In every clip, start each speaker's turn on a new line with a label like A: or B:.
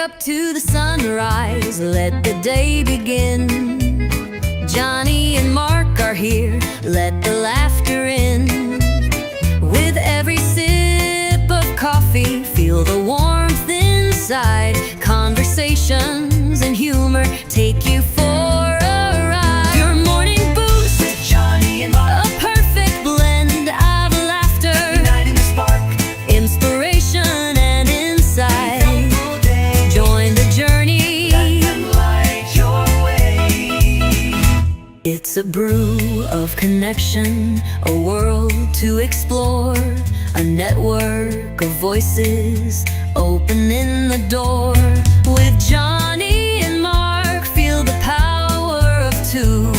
A: up to the sunrise, let the day begin. Johnny and Mark are here, let the laughter in. With every sip of coffee, feel the warmth inside. Conversations and humor take you for a ride. Your morning boost with Johnny and Mark, a perfect blend of laughter, igniting the spark, inspiration and insight. Join the journey, let them light your way. It's a brew of connection, a world to explore, a network of voices opening the door. With Johnny and Mark, feel the power of two,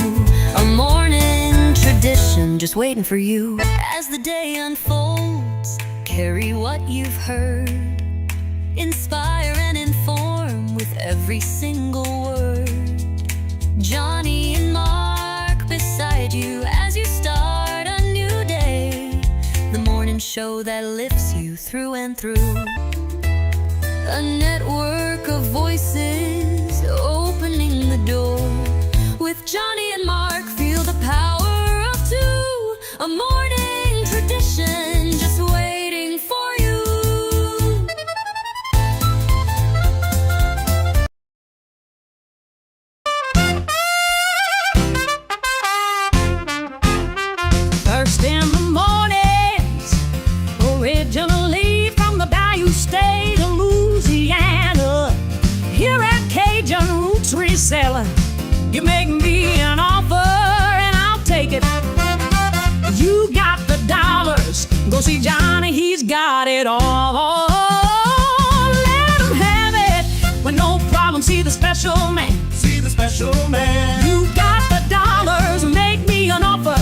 A: a morning tradition just waiting for you. As the day unfolds, carry what you've heard, inspire and inform with every single word. Johnny and Mark beside you as you start a new day, the morning show that lifts you through and through. A network of voices opening the door. With Johnny and Mark, feel the power of two, a morning tradition just waiting for you.
B: First in the mornings, originally from the Bayou State of Louisiana. Here at Cajun Roots Reselling, you make me an offer and I'll take it. You got the dollars, go see Johnny, he's got it all. Let him have it with no problem, see the special man.
C: See the special man.
B: You got the dollars, make me an offer.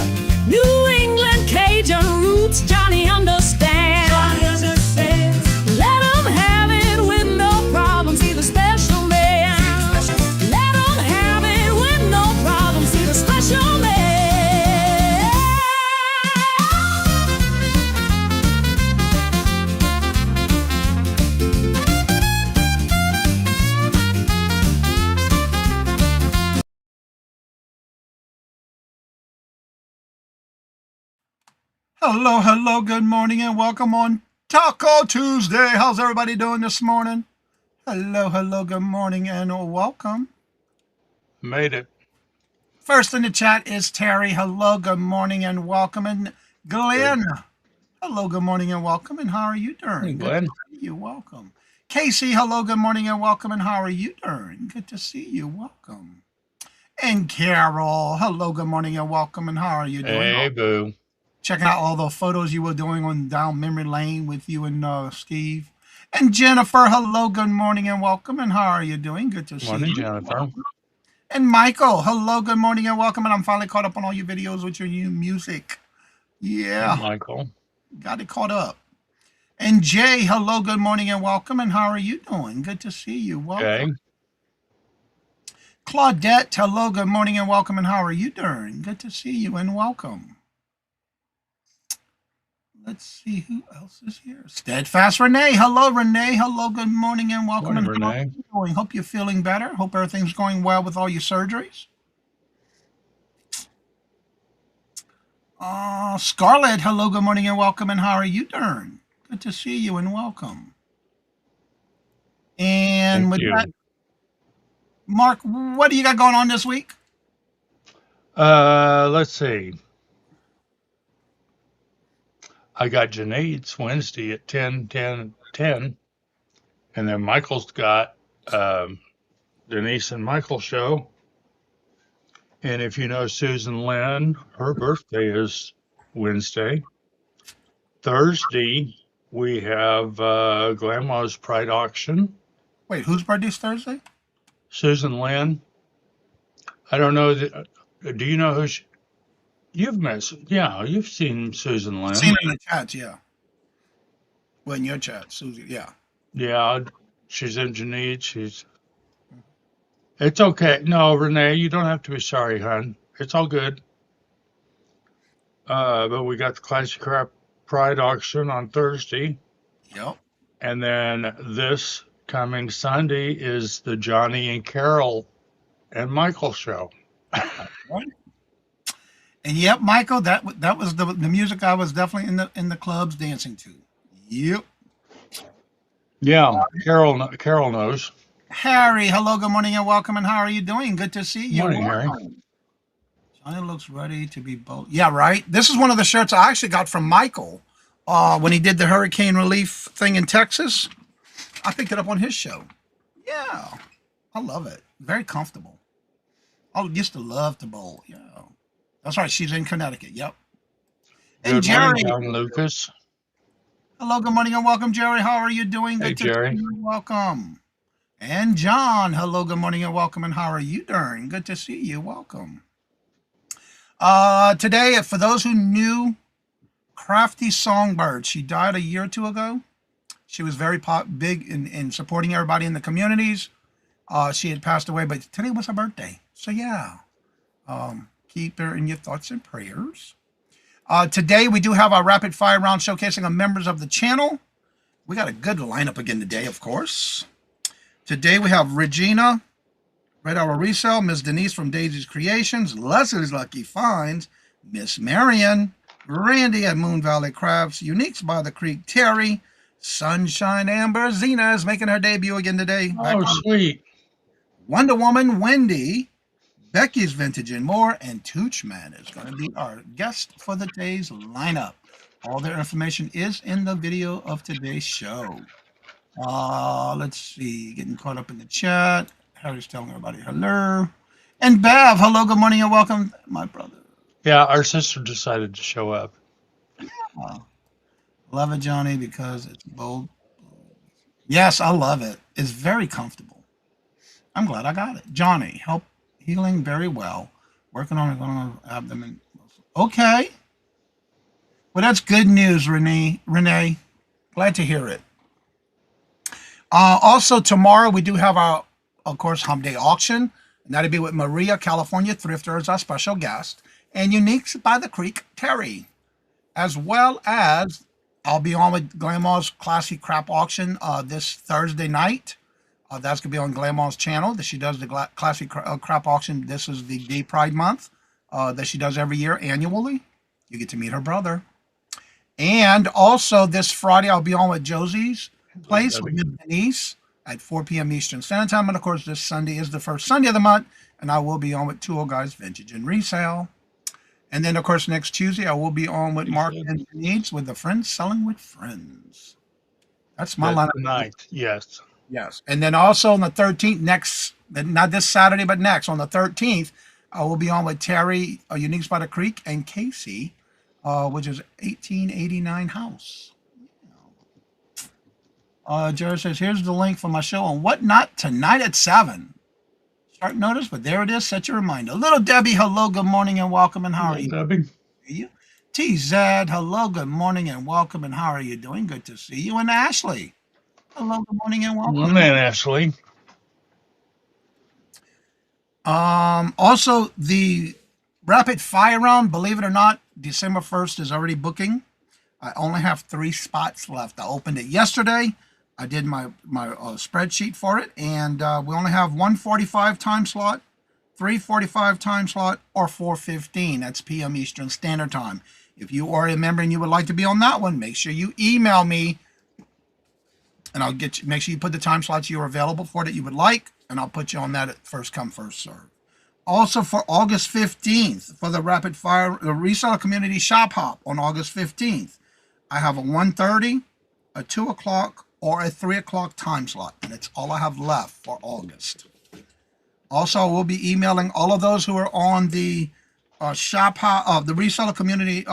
B: New England Cajun Roots, Johnny understands.
C: Johnny understands.
B: Let him have it with no problem, see the special man. Let him have it with no problem, see the special man.
C: Hello, good morning and welcome on Taco Tuesday. How's everybody doing this morning? Hello, good morning and welcome.
D: Made it.
C: First in the chat is Terry. Hello, good morning and welcome. And Glenn. Hello, good morning and welcome. And how are you doing?
D: Hey, Glenn.
C: Good to see you. Welcome. Casey, hello, good morning and welcome. And how are you doing? Good to see you. Welcome. And Carol, hello, good morning and welcome. And how are you doing?
D: Hey, boo.
C: Checking out all the photos you were doing on down memory lane with you and Steve. And Jennifer, hello, good morning and welcome. And how are you doing? Good to see
D: Morning,
C: you.
D: Jennifer.
C: And Michael, hello, good morning and welcome. And I'm finally caught up on all your videos with your new music. Yeah,
D: Hey, Michael.
C: got it caught up. And Jay, hello, good morning and welcome. And how are you doing? Good to see you. Welcome.
D: Okay.
C: Claudette, hello, good morning and welcome. And how are you doing? Good to see you and welcome. Let's see who else is here. Steadfast Renee. Hello, Renee. Hello, good morning and welcome.
D: Morning,
C: And how are
D: Renee.
C: you doing? Hope you're feeling better. Hope everything's going well with all your surgeries. Scarlett, hello, good morning and welcome. And how are you doing? Good to see you and welcome. And
D: Thank
C: with
D: you.
C: that, Mark, what do you got going on this week?
D: Let's see. I got Janaid's Wednesday at 10, 10, 10. And then Michael's got Denise and Michael show. And if you know Susan Lynn, her birthday is Wednesday. Thursday, we have Grandma's Pride Auction.
C: Wait, whose birthday's Thursday?
D: Susan Lynn. I don't know. Do you know who she... You've met... Yeah, you've seen Susan Lynn.
C: Seen it in the chats, yeah. Well, in your chat, Susie, yeah.
D: Yeah, she's engineered. It's okay. No, Renee, you don't have to be sorry, hon. It's all good. But we got the Classic Craft Pride auction on Thursday.
C: Yep.
D: And then this coming Sunday is the Johnny and Carol and Michael show.
C: Right. And yep, Michael, that was the music I was definitely in the clubs dancing to. Yep.
D: Yeah, Carol knows.
C: Harry, hello, good morning and welcome. And how are you doing? Good to see you.
D: Morning, Harry.
C: Johnny looks ready to be bold. Yeah, right. This is one of the shirts I actually got from Michael when he did the hurricane relief thing in Texas. I picked it up on his show. Yeah, I love it. Very comfortable. I used to love to bowl. Yeah, that's right. She's in Connecticut. Yep. And
D: Good
C: Jerry,
D: morning, young Lucas.
C: hello, good morning and welcome, Jerry. How are you doing?
D: Hey,
C: Good to see
D: Jerry.
C: you. Welcome. And John, hello, good morning and welcome. And how are you doing? Good to see you. Welcome. Today, for those who knew Crafty Songbird, she died a year or two ago. She was very big in supporting everybody in the communities. She had passed away, but today was her birthday. So yeah, keep her in your thoughts and prayers. Today, we do have our rapid fire round showcasing our members of the channel. We got a good lineup again today, of course. Today, we have Regina, Red Hour Resell, Miss Denise from Daisy's Creations, Leslie's Lucky Finds, Miss Marion, Randy at Moon Valley Crafts, Uniques by the Creek, Terry, Sunshine Amber, Zena is making her debut again today.
D: Oh, sweet.
C: Wonder Woman, Wendy, Becky's Vintage and More, and Toochman is going to be our guest for the day's lineup. All their information is in the video of today's show. Let's see, getting caught up in the chat. Harry's telling everybody hello. And Bev, hello, good morning, and welcome, my brother.
D: Yeah, our sister decided to show up.
C: Love it, Johnny, because it's bold. Yes, I love it. It's very comfortable. I'm glad I got it. Johnny, help healing very well. Working on his abdomen. Okay. Well, that's good news, Renee. Glad to hear it. Also, tomorrow we do have our, of course, Hump Day auction. And that'll be with Maria, California Thrifter as our special guest. And Uniques by the Creek, Terry. As well as I'll be on with Glamour's Classy Crap Auction this Thursday night. That's going to be on Glamour's channel that she does the Classy Crap Auction. This is the Gay Pride Month that she does every year annually. You get to meet her brother. And also this Friday, I'll be on with Josie's Place with Miss Denise at 4 p.m. Eastern Standard Time. And of course, this Sunday is the first Sunday of the month. And I will be on with Two Old Guys Vintage and Resale. And then, of course, next Tuesday, I will be on with Mark and Needs with the Friends Selling with Friends. That's my lineup.
D: Tonight, yes.
C: Yes. And then also on the 13th, not this Saturday, but next, on the 13th, I will be on with Terry, Uniques by the Creek, and Casey, which is 1889 House. Jared says, here's the link for my show on Whatnot tonight at 7. Start notice, but there it is. Set your reminder. Little Debbie, hello, good morning, and welcome, and how are you?
D: Debbie.
C: TZ, hello, good morning, and welcome, and how are you doing? Good to see you. And Ashley, hello, good morning, and welcome.
D: Well, then, Ashley.
C: Also, the rapid fire round, believe it or not, December 1st is already booking. I only have 3 spots left. I opened it yesterday. I did my spreadsheet for it, and we only have 1:45 time slot, 3:45 time slot, or 4:15. That's p.m. Eastern Standard Time. If you are a member and you would like to be on that one, make sure you email me, and I'll get you. Make sure you put the time slots you are available for that you would like, and I'll put you on that at first come first serve. Also for August 15th, for the rapid fire, the Reseller Community Shop Hop on August 15th, I have a 1:30, a 2 o'clock, or a 3 o'clock time slot, and it's all I have left for August. Also, we'll be emailing all of those who are on the the Reseller Community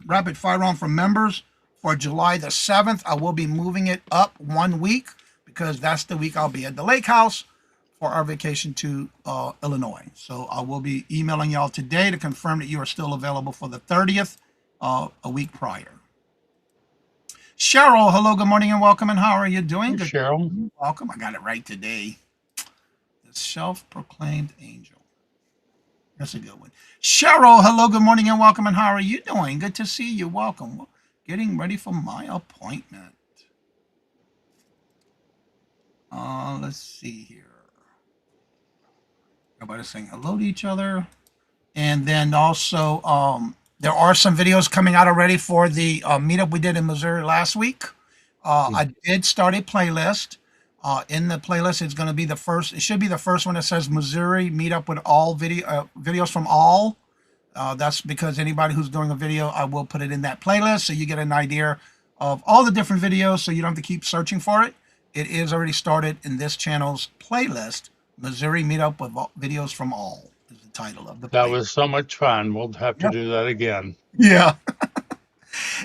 C: Rapid Fire Round for members for July the 7th. I will be moving it up 1 week because that's the week I'll be at the lake house for our vacation to Illinois. So I will be emailing y'all today to confirm that you are still available for the 30th, a week prior. Cheryl, hello, good morning, and welcome, and how are you doing?
D: Hey, Cheryl.
C: Welcome. I got it right today. The self-proclaimed angel. That's a good one. Cheryl, hello, good morning, and welcome, and how are you doing? Good to see you. Welcome. Getting ready for my appointment. Let's see here. Everybody's saying hello to each other. And then also, there are some videos coming out already for the meetup we did in Missouri last week. I did start a playlist. In the playlist, it's going to be the first. It should be the first one that says Missouri meetup with all videos from all. That's because anybody who's doing a video, I will put it in that playlist so you get an idea of all the different videos, so you don't have to keep searching for it. It is already started in this channel's playlist. Missouri meetup with videos from all is the title of the.
D: That
C: playlist.
D: was so much fun. We'll have to do that again.
C: Yeah.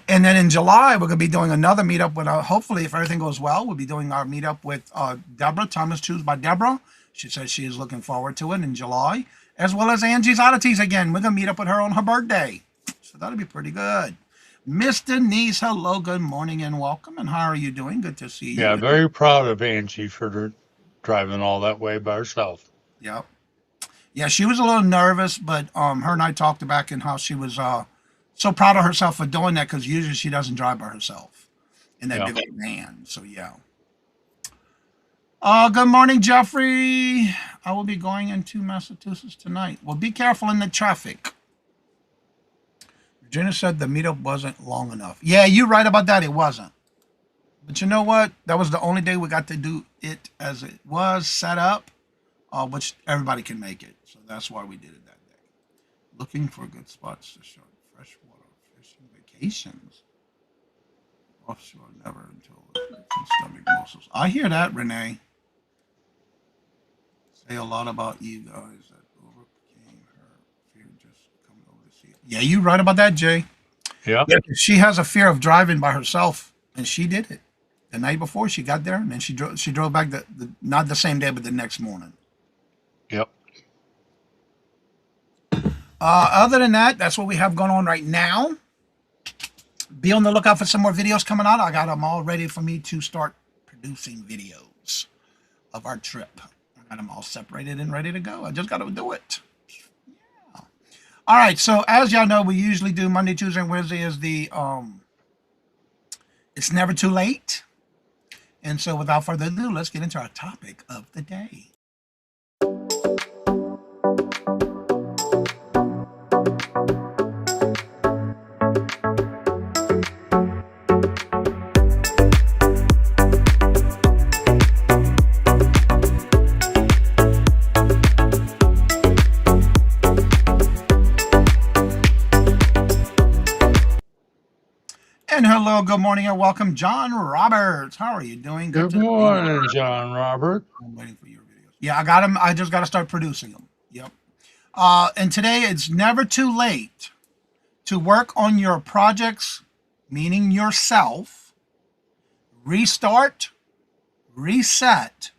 C: And then in July, we're going to be doing another meetup with, hopefully, if everything goes well, we'll be doing our meetup with Deborah, Thomas Choose by Deborah. She says she is looking forward to it in July, as well as Angie's Oddities again. We're going to meet up with her on her birthday. So that'll be pretty good. Miss Denise, hello, good morning, and welcome. And how are you doing? Good to see you.
D: Yeah, very proud of Angie for driving all that way by herself.
C: Yep. Yeah, she was a little nervous, but her and I talked back and how she was so proud of herself for doing that, because usually she doesn't drive by herself in that big old van. So yeah. Good morning, Jeffrey. I will be going into Massachusetts tonight. Well, be careful in the traffic. Virginia said the meetup wasn't long enough. Yeah, you're right about that. It wasn't. But you know what? That was the only day we got to do it as it was set up, which everybody can make it. So that's why we did it that day. Looking for good spots to show freshwater fishing vacations. Offshore never until stomach muscles. I hear that, Renee. Say a lot about you guys that overcame her fear just coming over to see it. Yeah, you're right about that, Jay.
D: Yeah.
C: She has a fear of driving by herself, and she did it the night before she got there, and then she drove back not the same day, but the next morning.
D: Yep.
C: Other than that, that's what we have going on right now. Be on the lookout for some more videos coming out. I got them all ready for me to start producing videos of our trip. I got them all separated and ready to go. I just got to do it. Yeah. All right. So as y'all know, we usually do Monday, Tuesday, and Wednesday is the It's Never Too Late. And so without further ado, let's get into our topic of the day. And hello, good morning, and welcome, John Roberts. How are you doing?
D: Good morning, John Robert.
C: I'm waiting for your videos. Yeah, I got them. I just got to start producing them. Yep. And today, it's never too late to work on your projects, meaning yourself, restart, reset,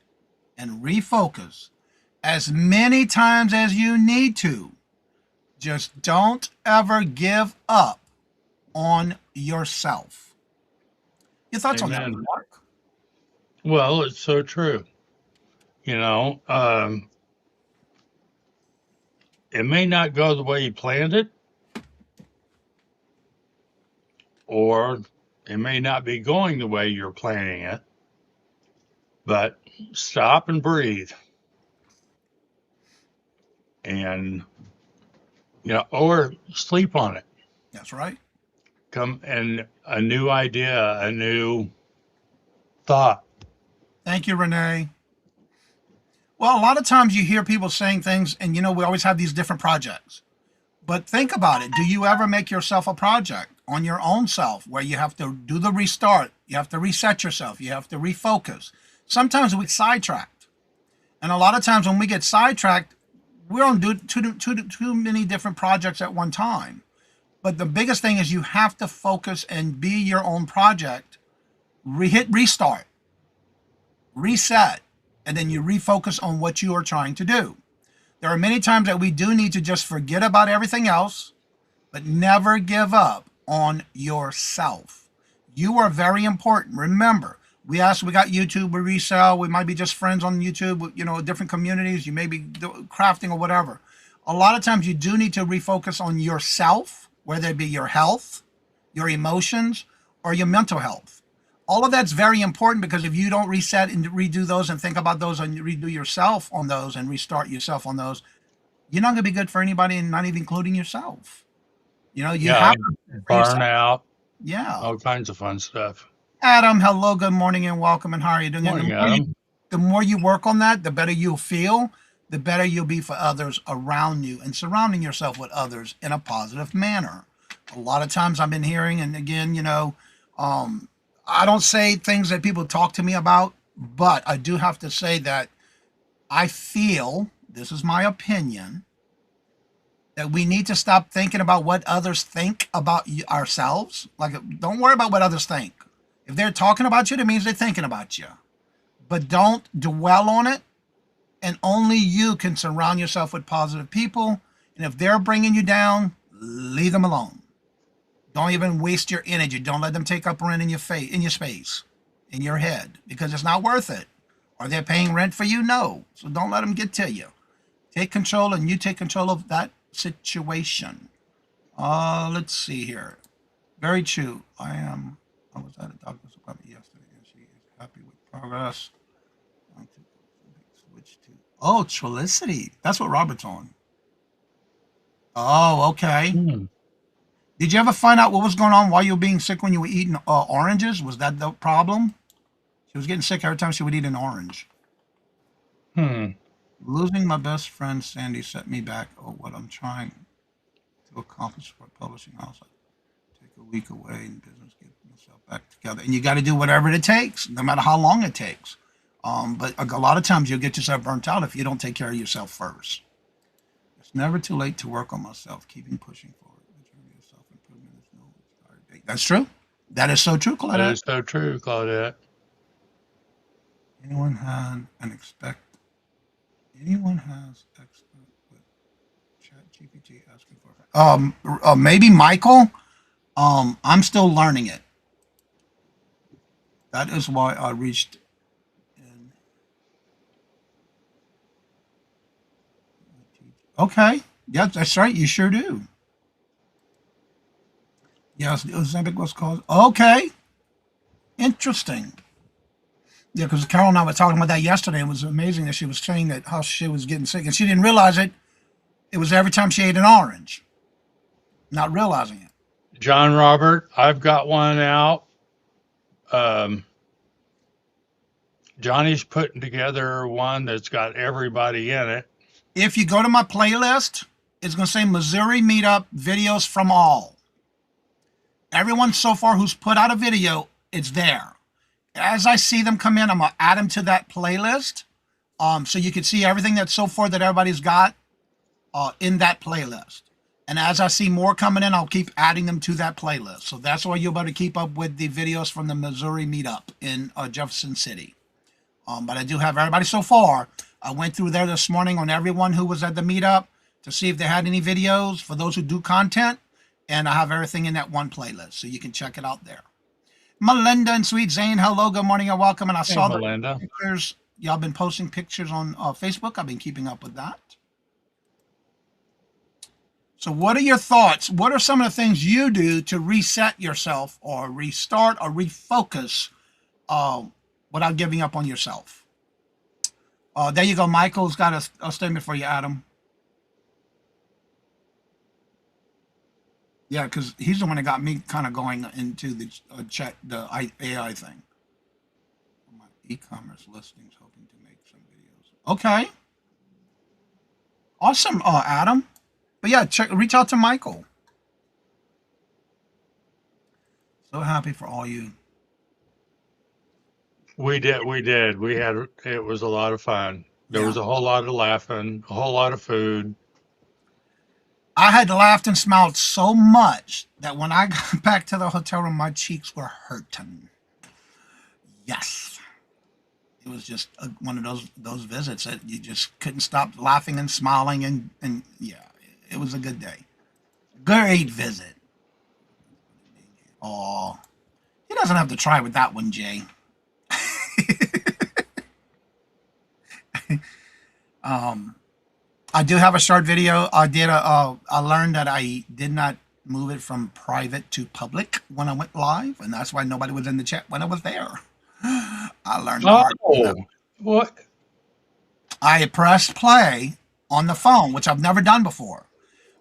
C: and refocus as many times as you need to. Just don't ever give up on yourself. Your thoughts on that,
D: Amen.
C: Mark?
D: Well, it's so true. You know, it may not go the way you planned it, or it may not be going the way you're planning it, but stop and breathe. And, or sleep on it.
C: That's right.
D: Come and a new idea, a new thought.
C: Thank you, Renee. Well, a lot of times you hear people saying things, and we always have these different projects. But think about it. Do you ever make yourself a project on your own self where you have to do the restart? You have to reset yourself. You have to refocus. Sometimes we get sidetracked. And a lot of times when we get sidetracked, we don't do too many different projects at one time. But the biggest thing is you have to focus and be your own project. Hit restart, reset, and then you refocus on what you are trying to do. There are many times that we do need to just forget about everything else, but never give up on yourself. You are very important. Remember, we got YouTube, we resell, we might be just friends on YouTube, different communities, you may be crafting or whatever. A lot of times you do need to refocus on yourself, whether it be your health, your emotions, or your mental health. All of that's very important because if you don't reset and redo those and think about those and redo yourself on those and restart yourself on those, you're not going to be good for anybody and not even including yourself. You
D: Yeah,
C: have to for yourself.
D: burnout,
C: Yeah.
D: all kinds of fun stuff.
C: Adam, hello, good morning and welcome. And how are you doing? And
D: Morning, Adam.
C: the more you work on that, the better you'll feel, the better you'll be for others around you and surrounding yourself with others in a positive manner. A lot of times I've been hearing, and again, I don't say things that people talk to me about, but I do have to say that I feel, this is my opinion, that we need to stop thinking about what others think about ourselves. Like, don't worry about what others think. If they're talking about you, that means they're thinking about you. But don't dwell on it. And only you can surround yourself with positive people. And if they're bringing you down, leave them alone. Don't even waste your energy. Don't let them take up rent in your face, in your space, in your head, because it's not worth it. Are they paying rent for you? No. So don't let them get to you. Take control, and you take control of that situation. Let's see here. Very true. I was at a doctor's appointment yesterday, and she is happy with progress. Switch to Trulicity. That's what Robert's on. Oh, okay.
D: Hmm.
C: Did you ever find out what was going on while you were being sick when you were eating oranges? Was that the problem? She was getting sick every time she would eat an orange.
D: Hmm.
C: Losing my best friend Sandy set me back on what I'm trying to accomplish for a publishing house. I take a week away in business, get myself back together. And you got to do whatever it takes, no matter how long it takes. But a lot of times you'll get yourself burnt out if you don't take care of yourself first. It's never too late to work on myself, keeping pushing forward. The journey of self-improvement is no expired date. That's true. That is so true, Claudette.
D: That is so true, Claudette.
C: Anyone has expert with Chat GPT asking for maybe Michael. I'm still learning it. That is why I reached in. Okay. Yeah, that's right. You sure do. Yes, Ozempic was caused. Okay. Interesting. Yeah, because Carol and I were talking about that yesterday. It was amazing that she was saying that how she was getting sick, and she didn't realize it. It was every time she ate an orange, not realizing it.
D: John Robert, I've got one out. Um, Johnny's putting together one that's got everybody in it.
C: If you go to my playlist, it's going to say Missouri Meetup videos from all. Everyone so far who's put out a video, it's there. As I see them come in, I'm going to add them to that playlist. So you can see everything that's so far that everybody's got in that playlist. And as I see more coming in, I'll keep adding them to that playlist. So that's why you'll be able to keep up with the videos from the Missouri Meetup in Jefferson City. But I do have everybody so far. I went through there this morning on everyone who was at the meetup to see if they had any videos for those who do content. And I have everything in that one playlist. So you can check it out there. Melinda and Sweet Zane, hello, good morning and welcome. And I saw
D: Melinda.
C: the pictures. Y'all been posting pictures on Facebook. I've been keeping up with that. So what are your thoughts? What are some of the things you do to reset yourself or restart or refocus without giving up on yourself? There you go. Michael's got a statement for you, Adam. Yeah, because he's the one that got me kind of going into the AI thing. My e-commerce listings, hoping to make some videos. Okay. Awesome, Adam. But yeah, reach out to Michael. So happy for all you.
D: We did. It was a lot of fun. There was a whole lot of laughing, a whole lot of food.
C: I had laughed and smiled so much that when I got back to the hotel room, my cheeks were hurting. Yes. It was just one of those visits that you just couldn't stop laughing and smiling. And yeah, it was a good day. Great visit. Oh, he doesn't have to try with that one, Jay. I do have a short video. I learned that I did not move it from private to public when I went live, and that's why nobody was in the chat when I was there. I learned the hard way.
D: Oh, what?
C: I pressed play on the phone, which I've never done before.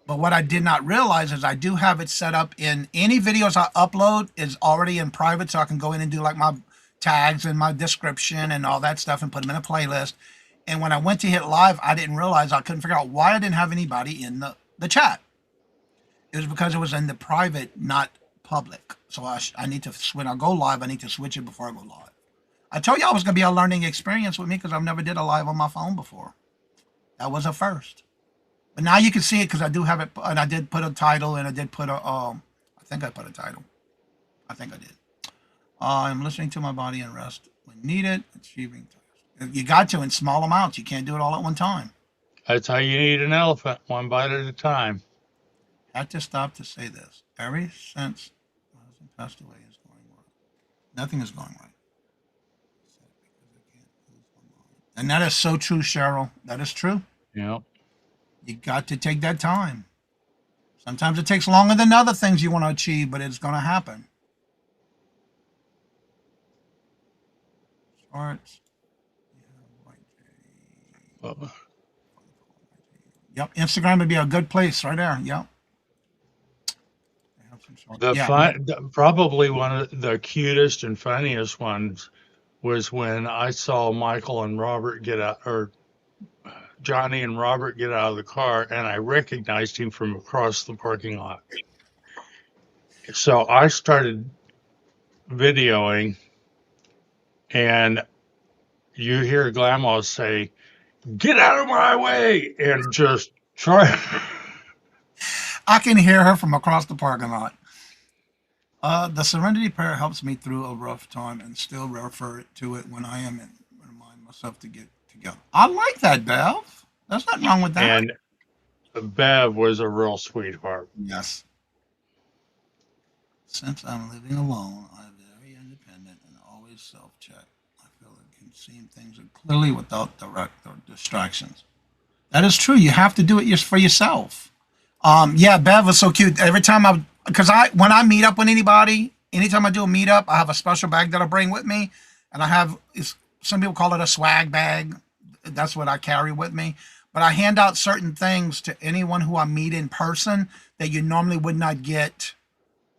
C: But what I did not realize is I do have it set up in any videos I upload is already in private, so I can go in and do like my tags and my description and all that stuff and put them in a playlist. And when I went to hit live, I didn't realize I couldn't figure out why I didn't have anybody in the chat. It was because it was in the private, not public. So I need to, when I go live, I need to switch it before I go live. I told you I was going to be a learning experience with me because I've never did a live on my phone before. That was a first. But now you can see it because I do have it, and I did put a title, and I did put a, I think I put a title. I think I did. I'm listening to my body and rest when needed, achieving. You got to in small amounts. You can't do it all at one time.
D: That's how you eat an elephant, one bite at a time.
C: Had to stop to say this. Ever since my husband passed away, is going right. Nothing is going right. And that is so true, Cheryl. That is true.
D: Yeah.
C: You got to take that time. Sometimes it takes longer than other things you want to achieve, but it's going to happen. Starts.
D: Well,
C: Yep, Instagram would be a good place right there. Yep.
D: probably one of the cutest and funniest ones was when I saw Michael and Robert get out, or Johnny and Robert get out of the car, and I recognized him from across the parking lot. So I started videoing, and you hear Grandma say, "Get out of my way," and just try.
C: I can hear her from across the parking lot. The Serenity Prayer helps me through a rough time and still refer to it when I am in. Remind myself to get together. I like that, Bev. There's nothing wrong with that.
D: And Bev was a real sweetheart.
C: Yes. Since I'm living alone, I'm very independent and always self-check. I feel I can see things clearly without direct or distractions. That is true. You have to do it just for yourself. Yeah, Bev was so cute. Every time when I meet up with anybody, anytime I do a meetup, I have a special bag that I bring with me, and some people call it a swag bag. That's what I carry with me. But I hand out certain things to anyone who I meet in person that you normally would not get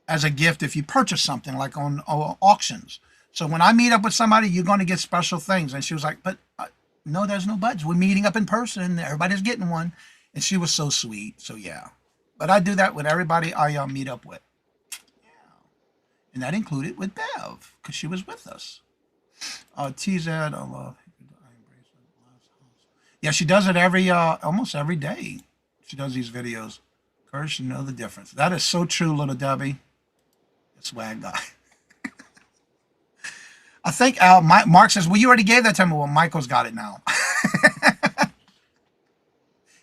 C: as a gift if you purchase something like on auctions. So when I meet up with somebody, you're going to get special things. And she was like, but no, there's no buts. We're meeting up in person. Everybody's getting one. And she was so sweet. So yeah. But I do that with everybody I meet up with. Yeah. And that included with Bev, because she was with us. TZ, I love. Yeah, she does it almost every day. She does these videos. Courage to know the difference. That is so true, little Debbie. Swag guy. I think Mark says, well, you already gave that to me. Well, Michael's got it now.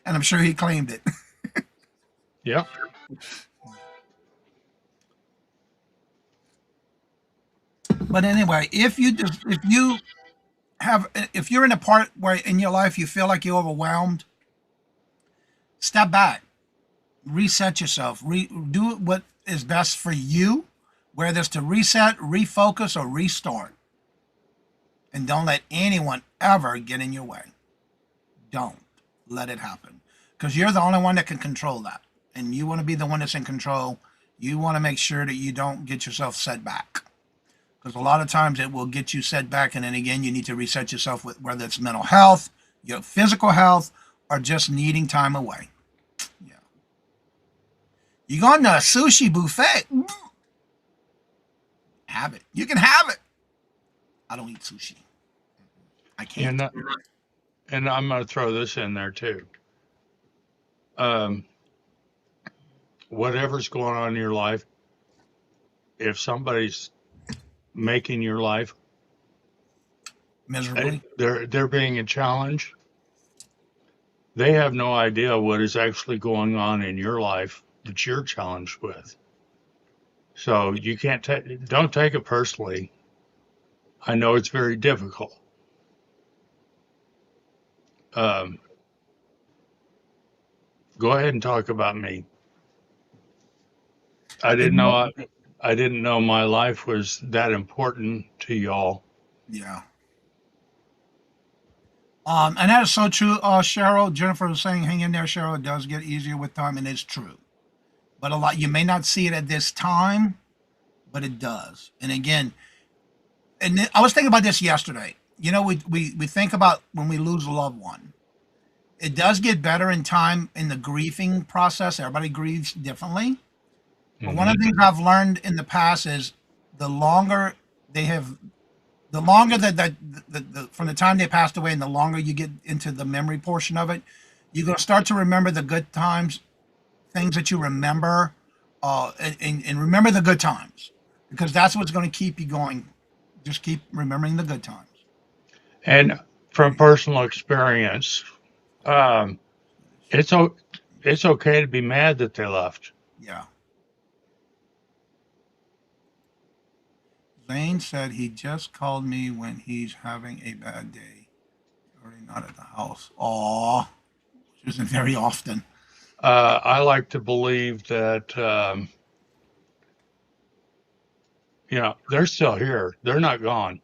C: And I'm sure he claimed it.
D: Yep.
C: But anyway, if you're in a part where in your life you feel like you're overwhelmed, step back, reset yourself, do what is best for you, whether it's to reset, refocus, or restart. And don't let anyone ever get in your way. Don't let it happen, because you're the only one that can control that. And you want to be the one that's in control. You want to make sure that you don't get yourself set back, because a lot of times it will get you set back. And then again, you need to reset yourself with whether it's mental health, your physical health, or just needing time away. Yeah. You go on the sushi buffet. Have it. You can have it. I don't eat sushi. I can't.
D: And I'm going to throw this in there too. Whatever's going on in your life, if somebody's making your life
C: miserably,
D: they're being a challenge, they have no idea what is actually going on in your life that you're challenged with. So you don't take it personally. I know it's very difficult. Go ahead and talk about me. I
C: And,
D: didn't know I didn't know my life was that important to y'all.
C: yeah. And that is so true. Cheryl, Jennifer was saying, hang in there, Cheryl. It does get easier with time, and it's true. But a lot, you may not see it at this time, but it does. And again, I was thinking about this yesterday. You know, we think about when we lose a loved one. It does get better in time in the grieving process. Everybody grieves differently. But one of
D: Hmm.
C: the things I've learned in the past is the longer they have, the longer that from the time they passed away and the longer you get into the memory portion of it, you're going to start to remember the good times, things that you remember, and remember the good times because that's what's going to keep you going. Just keep remembering the good times.
D: And from personal experience, um, it's o- it's okay to be mad that they left.
C: Yeah. Zane said he just called me when he's having a bad day. Already not at the house. Aw, which isn't very often.
D: I like to believe that they're still here. They're not gone.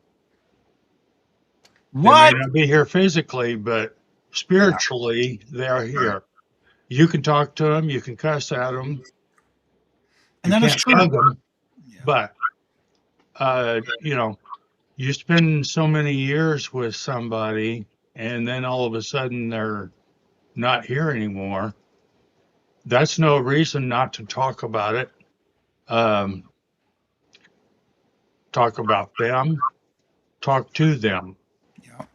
D: They may
C: What?
D: not be here physically, but
C: Yeah.
D: spiritually, they're here. You can talk to them, you can cuss at them,
C: And
D: you
C: that is
D: can't
C: true.
D: hug them,
C: Yeah.
D: but uh, you know, you spend so many years with somebody, and then all of a sudden they're not here anymore. That's no reason not to talk about it. Um, talk about them, talk to them.
C: Yeah.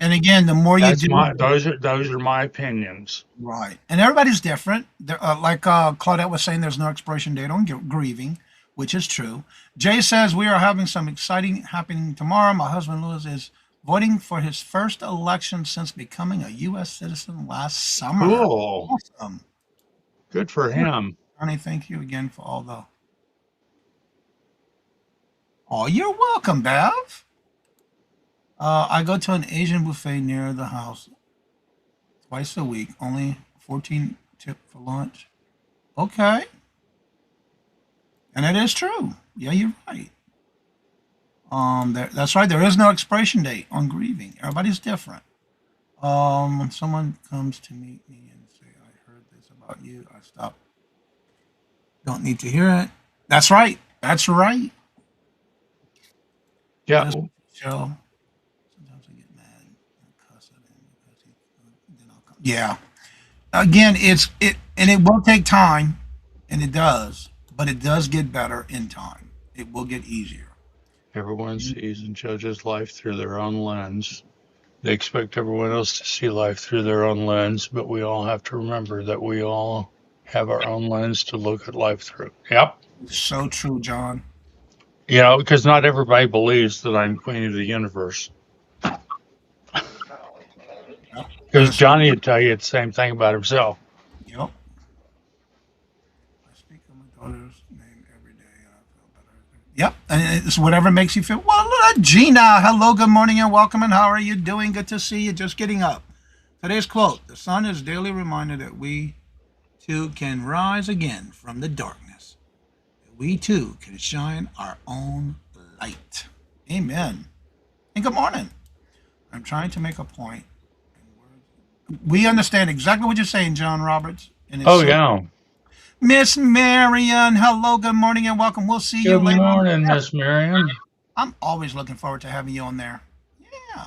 C: And again, the more you
D: That's
C: do,
D: my those are my opinions.
C: right. And everybody's different. Like Claudette was saying, there's no expiration date on grieving, which is true. Jay says we are having some exciting happening tomorrow. My husband Louis is voting for his first election since becoming a U.S. citizen last summer.
D: Cool.
C: Awesome.
D: Good for him.
C: Honey, thank you again for all the. Oh, you're welcome, Bev. I go to an Asian buffet near the house twice a week. Only 14 tip for lunch. Okay, and it is true. Yeah, you're right. That's right. There is no expiration date on grieving. Everybody's different. When someone comes to meet me and say, "I heard this about you," I stop. Don't need to hear it. That's right. That's right.
D: Yeah.
C: Just chill. Sometimes I get mad and cuss at him because then I'll come. Yeah. Again, and it will take time, and it does, but it does get better in time. It will get easier.
D: Everyone sees and judges life through their own lens. They expect everyone else to see life through their own lens, but we all have to remember that we all have our own lens to look at life through. Yep.
C: So true, John.
D: Because not everybody believes that I'm queen of the universe.
C: Yep. That
D: Because
C: is,
D: Johnny would tell you the same thing about himself.
C: yep. I speak of my daughter's name every day, and I feel better. Yep, and it's whatever makes you feel. Well, look at Gina. Hello, good morning, and welcome. And how are you doing? Good to see you. Just getting up. Today's quote: "The sun is daily reminder that we too can rise again from the darkness. That we too can shine our own light." Amen. And good morning. I'm trying to make a point. We understand exactly what you're saying, John Roberts. And it's
D: Oh,
C: so
D: yeah.
C: Miss Marion, hello, good morning, and welcome. We'll see you
D: Good
C: later on.
D: morning, Miss Marion.
C: I'm always looking forward to having you on there. Yeah.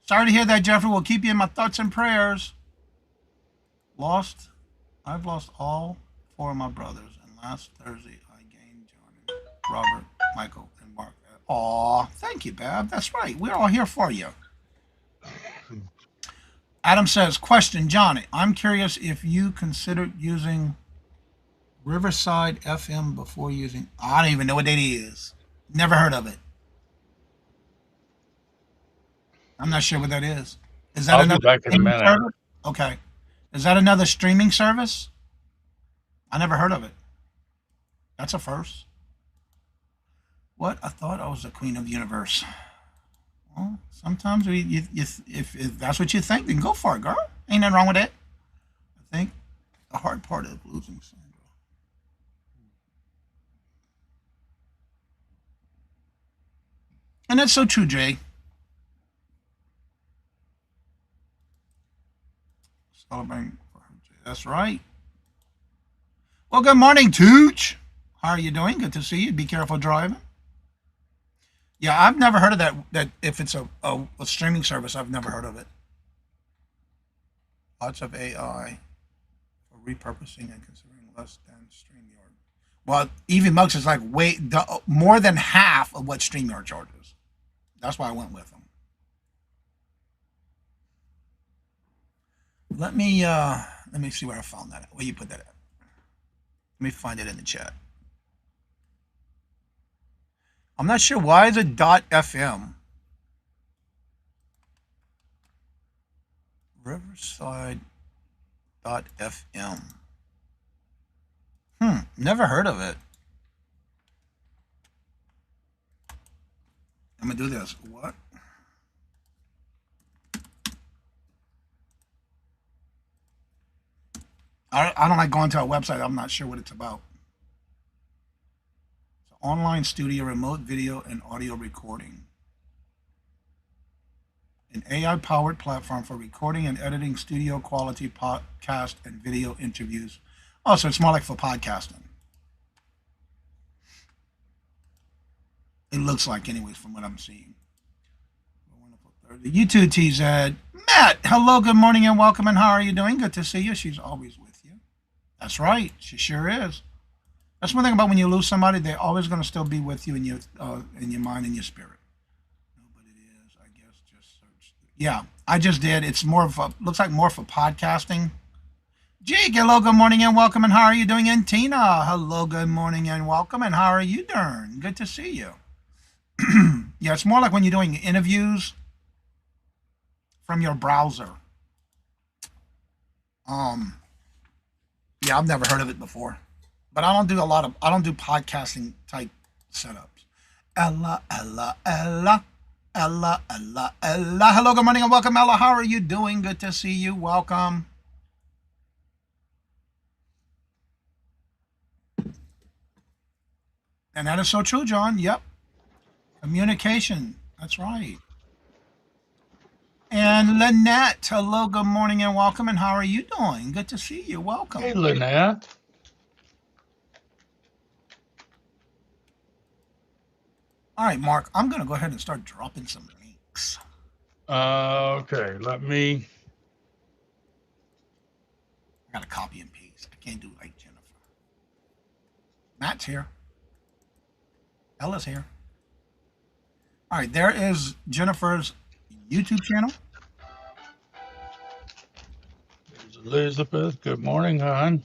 C: Sorry to hear that, Jeffrey. We'll keep you in my thoughts and prayers. Lost. I've lost all four of my brothers, and last Thursday I gained Johnny, Robert, Michael, and Mark. Aw, thank you, Bab. That's right. We're all here for you. Adam says, question, Johnny. I'm curious if you considered using Riverside FM before using. I don't even know what that is. Never heard of it. I'm not sure what that is. Is that
D: I'll be
C: another
D: back in a
C: streaming
D: minute.
C: service? Okay. Is that another streaming service? I never heard of it. That's a first. What? I thought I was the queen of the universe. Well, sometimes if that's what you think, then go for it, girl. Ain't nothing wrong with it. I think The hard part of losing Sandra. And that's so true, Jay. Celebrating for her, Jay. That's right. Well, good morning, Tooch. How are you doing? Good to see you. Be careful driving. Yeah, I've never heard of that. That if it's a streaming service, I've never heard of it. Lots of AI for repurposing and considering less than StreamYard. Well, even Mugs is like more than half of what StreamYard charges. That's why I went with them. Let me see where I found that. Where you put that at? Let me find it in the chat. I'm not sure why is it .fm. Riverside.fm. Never heard of it. I'm gonna do this. What? I don't like going to a website. I'm not sure what it's about. It's an online studio, remote video and audio recording. An AI-powered platform for recording and editing studio quality podcast and video interviews. Oh, so it's more like for podcasting. It looks like, anyways, from what I'm seeing. The YouTube TZ. Matt, hello, good morning, and welcome, and how are you doing? Good to see you. She's always with you. That's right. She sure is. That's one thing about when you lose somebody, they're always going to still be with you in your mind and your spirit. No, but it is, I guess, just search. Yeah, I just did. It's more of a, looks like more for podcasting. Jake, hello, good morning, and welcome, and how are you doing? And Tina, hello, good morning, and welcome, and how are you doing? Good to see you. Yeah, it's more like when you're doing interviews from your browser. Yeah, I've never heard of it before, but I don't do podcasting type setups. Ella. Hello, good morning and welcome, Ella. How are you doing? Good to see you. Welcome. And that is so true, John. Yep. Communication. That's right. And Lynette, hello, good morning and welcome. And how are you doing? Good to see you. Welcome.
D: Hey, Lynette.
C: All right, Mark, I'm going to go ahead and start dropping some links.
D: Okay, let me.
C: I got to copy and paste. I can't do it like Jennifer. Matt's here. Ella's here. All right, there is Jennifer's YouTube channel.
D: There's Elizabeth. Good morning, hon.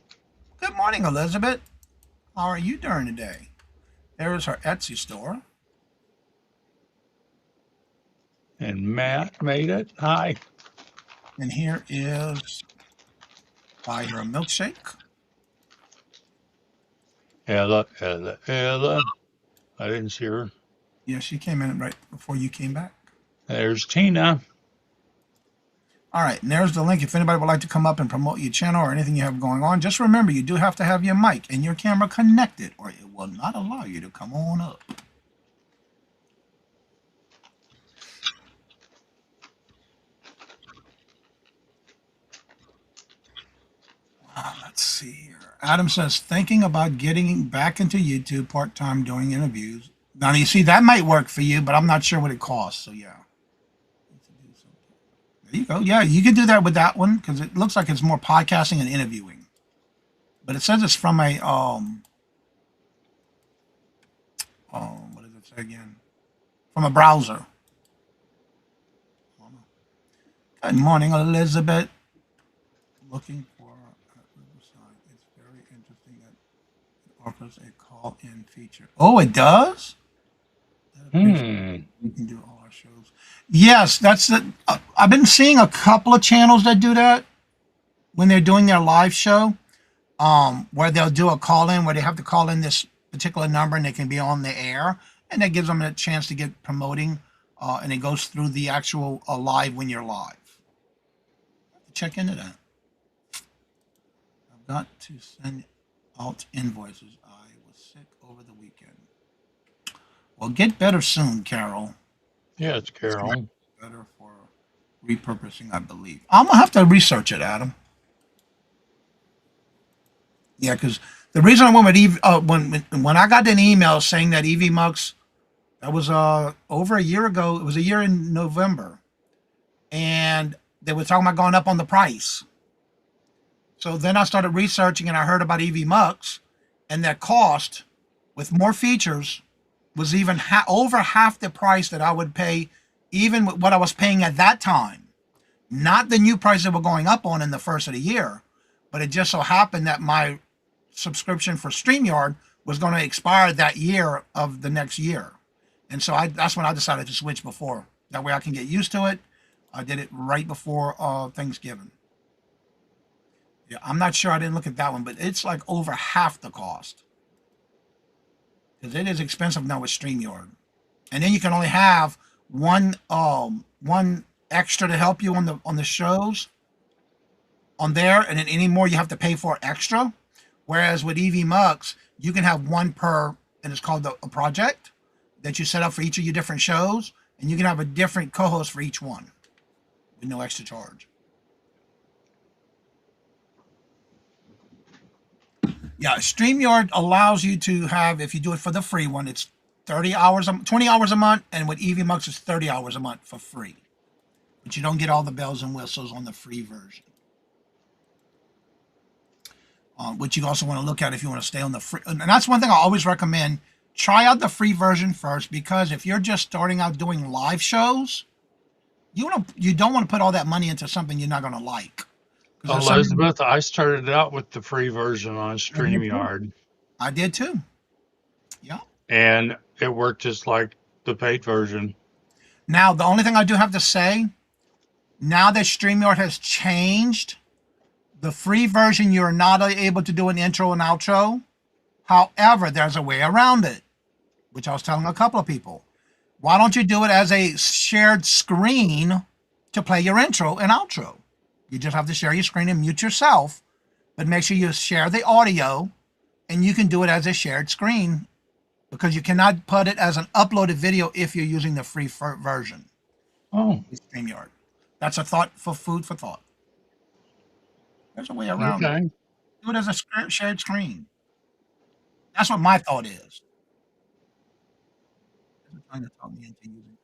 C: Good morning, Elizabeth. How are you doing today? There is her Etsy store.
D: And Matt made it. Hi.
C: And here is buy her a milkshake.
D: Ella. I didn't see her.
C: Yeah, she came in right before you came back.
D: There's Tina.
C: All right, and there's the link. If anybody would like to come up and promote your channel or anything you have going on, just remember you do have to have your mic and your camera connected or it will not allow you to come on up. Let's see here. Adam says, thinking about getting back into YouTube part-time doing interviews. Now, you see, that might work for you, but I'm not sure what it costs. So, yeah. There you go. Yeah, you can do that with that one because it looks like it's more podcasting and interviewing. But it says it's from a, what does it say again? From a browser. Good morning, Elizabeth. Looking for Riverside. It's very interesting that it offers a call-in feature. Oh, it does? We can do all our shows. Yes, that's the. I've been seeing a couple of channels that do that when they're doing their live show, where they'll do a call-in where they have to call in this particular number and they can be on the air, and that gives them a chance to get promoting, and it goes through the actual live when you're live. Check into that. Got to send out invoices. I was sick over the weekend. Well, get better soon, Carol.
D: Yeah, it's
C: It's much
D: Carol.
C: better for repurposing, I believe. I'm gonna have to research it, Adam. Yeah, because the reason I went with when I got an email saying that EV Mux, that was over a year ago. It was a year in November, and they were talking about going up on the price. So then I started researching, and I heard about EV Mux, and their cost with more features was even over half the price that I would pay, even with what I was paying at that time. Not the new price that we're going up on in the first of the year, but it just so happened that my subscription for StreamYard was going to expire that year of the next year. And so that's when I decided to switch before. That way I can get used to it. I did it right before Thanksgiving. Yeah, I'm not sure. I didn't look at that one, but it's like over half the cost because it is expensive now with StreamYard. And then you can only have one extra to help you on the shows on there, and then any more you have to pay for extra. Whereas with EV Mux, you can have one per, and it's called a project that you set up for each of your different shows, and you can have a different co-host for each one with no extra charge. Yeah, StreamYard allows you to have, if you do it for the free one, it's 30 hours, 20 hours a month, and with EV Mux, it's 30 hours a month for free. But you don't get all the bells and whistles on the free version. Which you also want to look at if you want to stay on the free. And that's one thing I always recommend. Try out the free version first, because if you're just starting out doing live shows, you don't want to put all that money into something you're not going to like.
D: Elizabeth, I started out with the free version on
C: I did too.
D: StreamYard,
C: I did too. Yeah.
D: and it worked just like the paid version.
C: Now, the only thing I do have to say, now that StreamYard has changed, the free version, you're not able to do an intro and outro. However, there's a way around it, which I was telling a couple of people. Why don't you do it as a shared screen to play your intro and outro? You just have to share your screen and mute yourself, but make sure you share the audio, and you can do it as a shared screen, because you cannot put it as an uploaded video if you're using the free version
D: Oh,
C: with StreamYard. That's a thought for food for thought. There's a way around it.
D: okay.
C: Do it as a shared screen. That's what my thought is. They're trying to talk me into using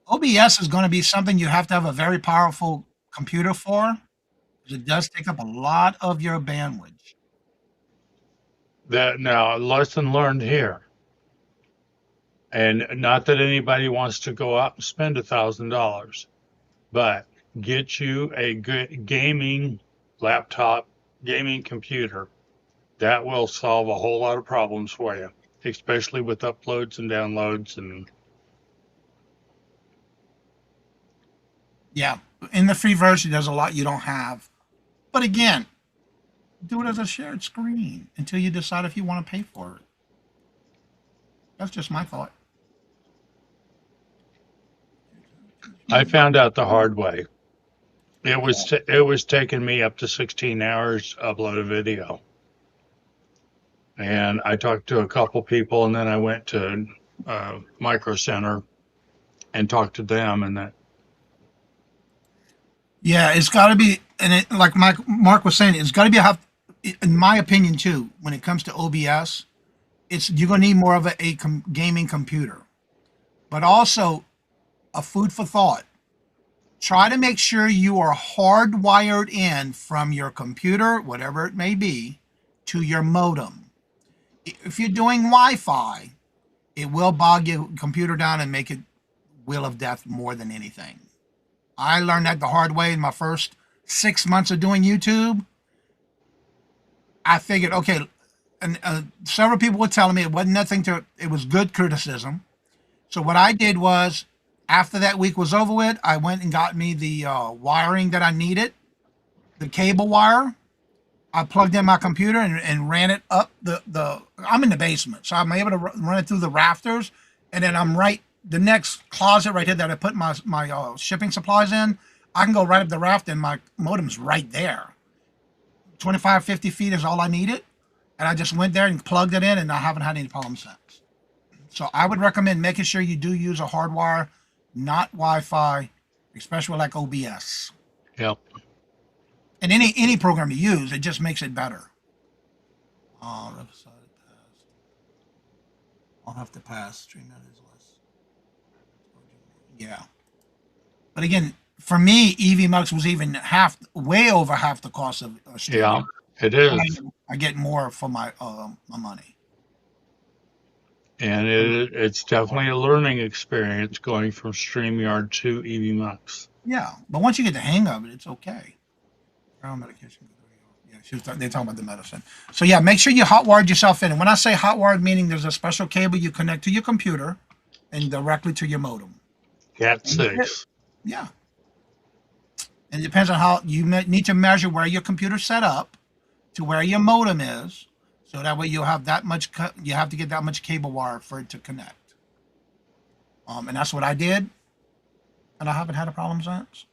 C: OBS. OBS is going to be something you have to have a very powerful computer for, because it does take up a lot of your bandwidth.
D: That now, lesson learned here. And not that anybody wants to go out and spend $1,000, but get you a good gaming laptop, gaming computer. That will solve a whole lot of problems for you, especially with uploads and downloads. And
C: Yeah, in the free version, there's a lot you don't have. But again, do it as a shared screen until you decide if you want to pay for it. That's just my thought.
D: I found out the hard way. It was taking me up to 16 hours to upload a video. And I talked to a couple people, and then I went to Micro Center and talked to them, and that.
C: Yeah, it's got to be, and like Mark was saying, it's got to be in my opinion too. When it comes to OBS, you're gonna need more of a gaming computer, but also a food for thought. Try to make sure you are hardwired in from your computer, whatever it may be, to your modem. If you're doing Wi-Fi, it will bog your computer down and make it wheel of death more than anything. I learned that the hard way in my first 6 months of doing YouTube. I figured, okay, and several people were telling me it wasn't nothing it was good criticism. So what I did was, after that week was over with, I went and got me the wiring that I needed, the cable wire. I plugged in my computer and ran it up I'm in the basement, so I'm able to run it through the rafters, and then the next closet right here that I put my shipping supplies in, I can go right up the raft and my modem's right there. 25, 50 feet is all I needed. And I just went there and plugged it in, and I haven't had any problems since. So I would recommend making sure you do use a hardwire, not Wi-Fi, especially like OBS.
D: Yep.
C: And any program you use, it just makes it better. Riverside passed. I'll have to pass. StreamYard is less. Yeah. But again, for me, EV Mux was even way over half the cost of
D: Yeah,
C: StreamYard.
D: it is.
C: I get more for my money.
D: And it's definitely a learning experience going from StreamYard to EVMux.
C: Yeah, but once you get the hang of it, it's okay. Medication. Yeah, they're talking about the medicine. So yeah, make sure you hotwired yourself in. And when I say hotwired, meaning there's a special cable you connect to your computer and directly to your modem.
D: Cat 6.
C: Yeah. And it depends on how you need to measure where your computer's set up to where your modem is. So that way you'll have that much, you have to get that much cable wire for it to connect. And that's what I did. And I haven't had a problem since.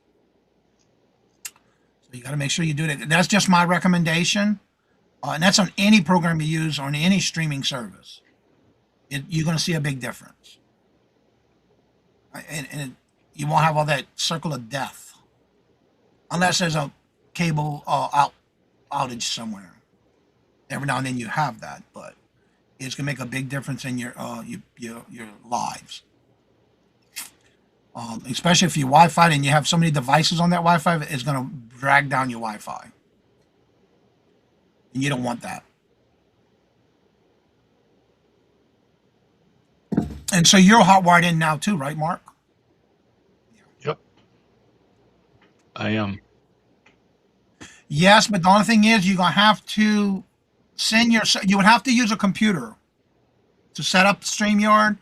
C: So you got to make sure you do that. That's just my recommendation. And that's on any program you use on any streaming service. You're going to see a big difference. And you won't have all that circle of death. Unless there's a cable outage somewhere. Every now and then you have that, but it's gonna make a big difference in your lives. Especially if you Wi-Fi and you have so many devices on that Wi-Fi, it's gonna drag down your Wi-Fi, and you don't want that. And so you're hotwired in now too, right, Mark?
D: Yep. I am.
C: Yes, but the only thing is you're gonna have to you would have to use a computer to set up StreamYard.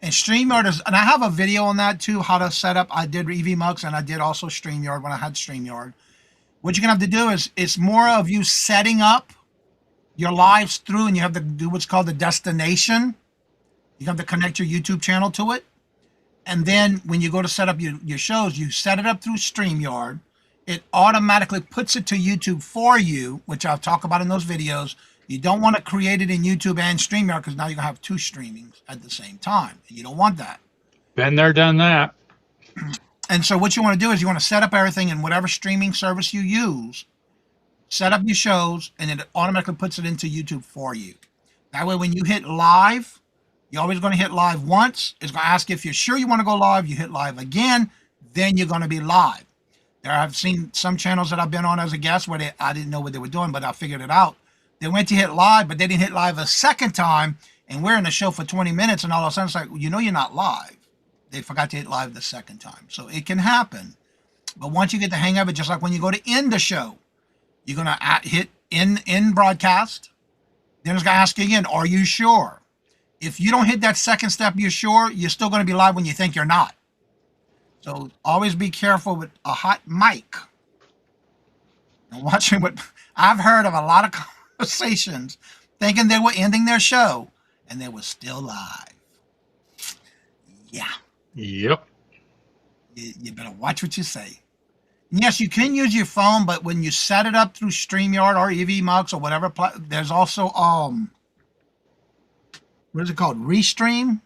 C: And StreamYard and I have a video on that too, how to set up. I did EVMux and I did also StreamYard when I had StreamYard. What you're gonna have to do is it's more of you setting up your lives through, and you have to do what's called the destination. You have to connect your YouTube channel to it. And then when you go to set up your shows, you set it up through StreamYard. It automatically puts it to YouTube for you, which I'll talk about in those videos. You don't want to create it in YouTube and StreamYard because now you're going to have two streamings at the same time. And you don't want that.
D: Been there, done that.
C: And so what you want to do is you want to set up everything in whatever streaming service you use, set up your shows, and it automatically puts it into YouTube for you. That way when you hit live, you're always going to hit live once. It's going to ask if you're sure you want to go live. You hit live again, then you're going to be live. I've seen some channels that I've been on as a guest where I didn't know what they were doing, but I figured it out. They went to hit live, but they didn't hit live a second time, and we're in the show for 20 minutes, and all of a sudden it's like, well, you're not live. They forgot to hit live the second time. So it can happen. But once you get the hang of it, just like when you go to end the show, you're going to hit in broadcast. Then it's going to ask you again, are you sure? If you don't hit that second step, you're sure, you're still going to be live when you think you're not. So always be careful with a hot mic. And watching what I've heard of a lot of conversations thinking they were ending their show and they were still live. Yeah.
D: Yep.
C: You better watch what you say. And yes, you can use your phone, but when you set it up through StreamYard or EVMux or whatever, there's also what is it called? Restream?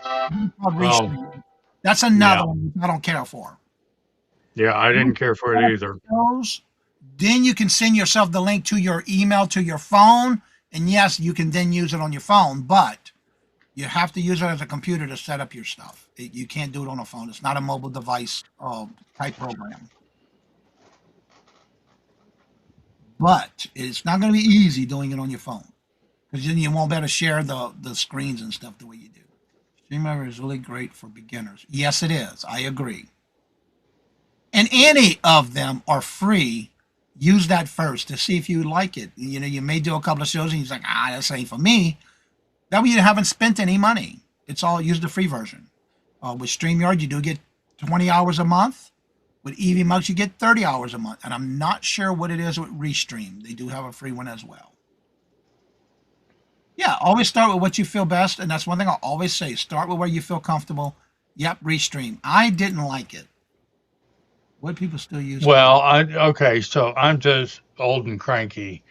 C: Restream. That's another one I don't care for.
D: Yeah, I didn't care for it either.
C: Then you can send yourself the link to your email to your phone. And yes, you can then use it on your phone, but you have to use it as a computer to set up your stuff. You can't do it on a phone. It's not a mobile device type program. But it's not going to be easy doing it on your phone because then you won't be able to share the screens and stuff the way you do. StreamYard is really great for beginners. Yes, it is. I agree. And any of them are free. Use that first to see if you like it. You may do a couple of shows and you're like, this ain't for me. That way you haven't spent any money. It's all, use the free version. With StreamYard, you do get 20 hours a month. With EVMux, you get 30 hours a month. And I'm not sure what it is with Restream. They do have a free one as well. Yeah, always start with what you feel best. And that's one thing I'll always say. Start with where you feel comfortable. Yep, Restream. I didn't like it. What people still use?
D: Well, okay, so I'm just old and cranky.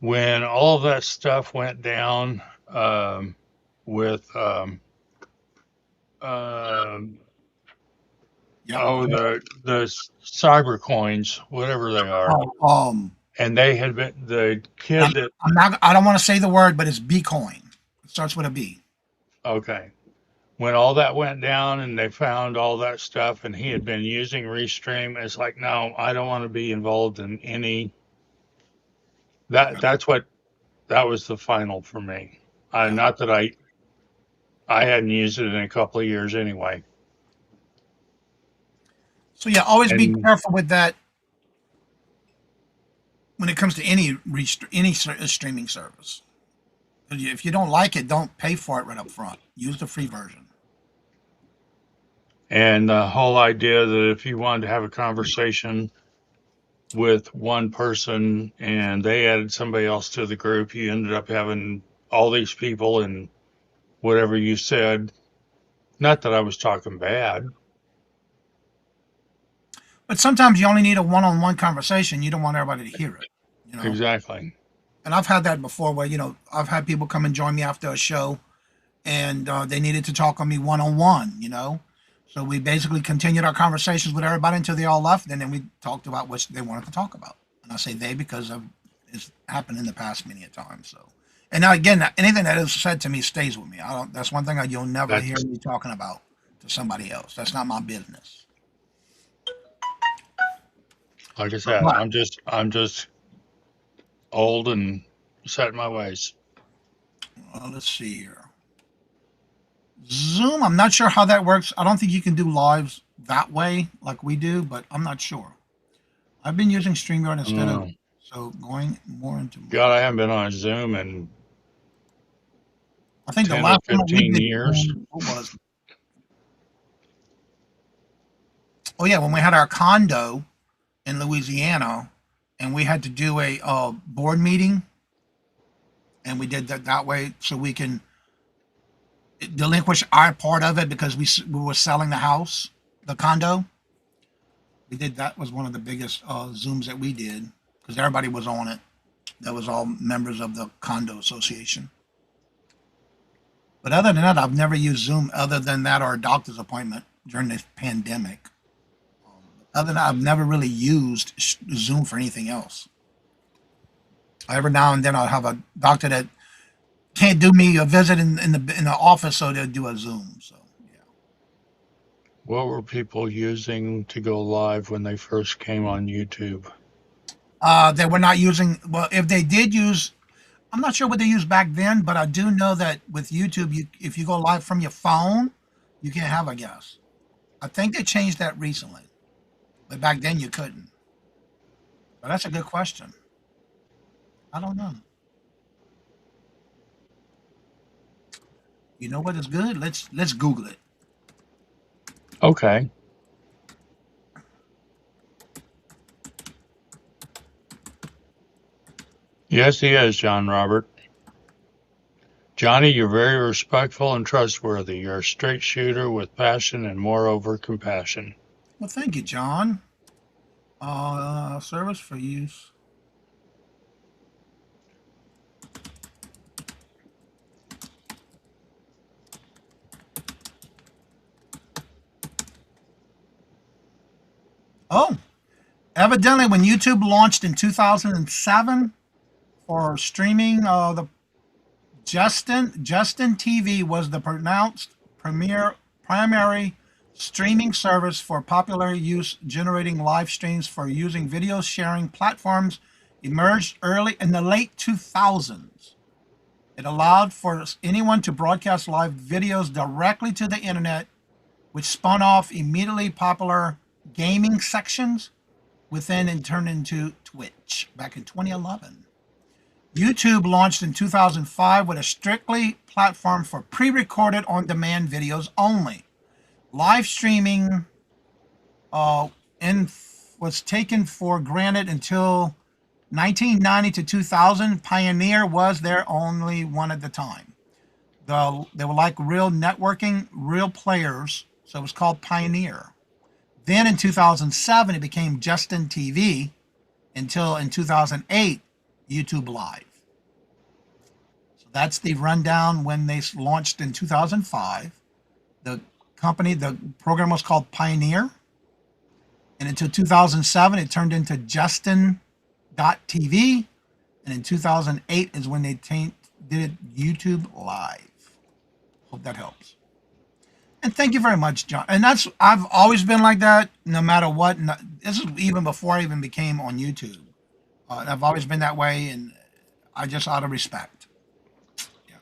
D: When all of that stuff went down, with um,
C: Yep.
D: oh, the cyber coins, whatever they are,
C: Oh,
D: and they had been the
C: I'm,
D: kid that
C: I'm not. I don't want to say the word, but it's Bitcoin. It starts with a B.
D: okay, when all that went down and they found all that stuff, and he had been using Restream, it's like, no, I don't want to be involved in any that. That's what that was the final for me.
C: Yeah.
D: Not that I hadn't used it in a couple of years anyway,
C: So yeah, always be
D: and
C: careful with that when it comes to any streaming service. If you don't like it, don't pay for it right up front. Use the free version.
D: and the whole idea that if you wanted to have a conversation with one person and they added somebody else to the group, you ended up having all these people and whatever you said. Not that I was talking bad.
C: But sometimes you only need a one-on-one conversation. You don't want everybody to hear it, you know.
D: Exactly.
C: And I've had that before, where I've had people come and join me after a show, and they needed to talk on me one-on-one, So we basically continued our conversations with everybody until they all left, and then we talked about what they wanted to talk about. And I say they because it's happened in the past many a time. So, and now again, anything that is said to me stays with me. I don't. That's one thing you'll never hear
D: That's
C: me talking about to somebody else. That's not my business.
D: like I said,
C: But
D: I'm just old and set in my ways.
C: let's see here. Zoom. I'm not sure how that works. I don't think you can do lives that way like we do, but I'm not sure. I've been using StreamYard instead of
D: Mm.
C: so going more into.
D: God, I haven't been on Zoom in
C: I think the
D: 10 or
C: last one we
D: 15
C: did,
D: years.
C: what was? Oh yeah, when we had our condo in Louisiana, and we had to do a board meeting, and we did that way so we can delinquish our part of it because we were selling the house, the condo. We did that was one of the biggest Zooms that we did because everybody was on it. That was all members of the condo association. But other than that, I've never used Zoom other than that or a doctor's appointment during the pandemic. Other than that, I've never really used Zoom for anything else. Every now and then I'll have a doctor that can't do me a visit in the office, so they'll do a Zoom. So yeah.
D: What were people using to go live when they first came on YouTube?
C: They were not using, well, if they did use, I'm not sure what they used back then, but I do know that with YouTube, if you go live from your phone, you can't have a guest. I think they changed that recently, but back then you couldn't. But that's a good question. I don't know. You know what is good? Let's Google it.
D: Okay. Yes, he is, John Robert. Johnny, you're very respectful and trustworthy. You're a straight shooter with passion and moreover compassion.
C: Well, thank you, John. Service for use. Oh, evidently, when YouTube launched in 2007 for streaming, the Justin TV was the pronounced primary streaming service for popular use, generating live streams for using video sharing platforms. Emerged early in the late 2000s. It allowed for anyone to broadcast live videos directly to the internet, which spun off immediately popular gaming sections within and turned into Twitch back in 2011. YouTube launched in 2005 with a strictly platform for pre-recorded on-demand videos only. Live streaming was taken for granted until 1990 to 2000. Pioneer was their only one at the time. They were like real networking, real players, so it was called Pioneer. Then in 2007, it became Justin TV until in 2008, YouTube Live. So that's the rundown when they launched in 2005. The the program was called Pioneer. And until 2007, it turned into Justin.tv. And in 2008 is when they did YouTube Live. Hope that helps. And thank you very much, John. And I've always been like that, no matter what. This is even before I even became on YouTube. I've always been that way, and I just out of respect. Yeah,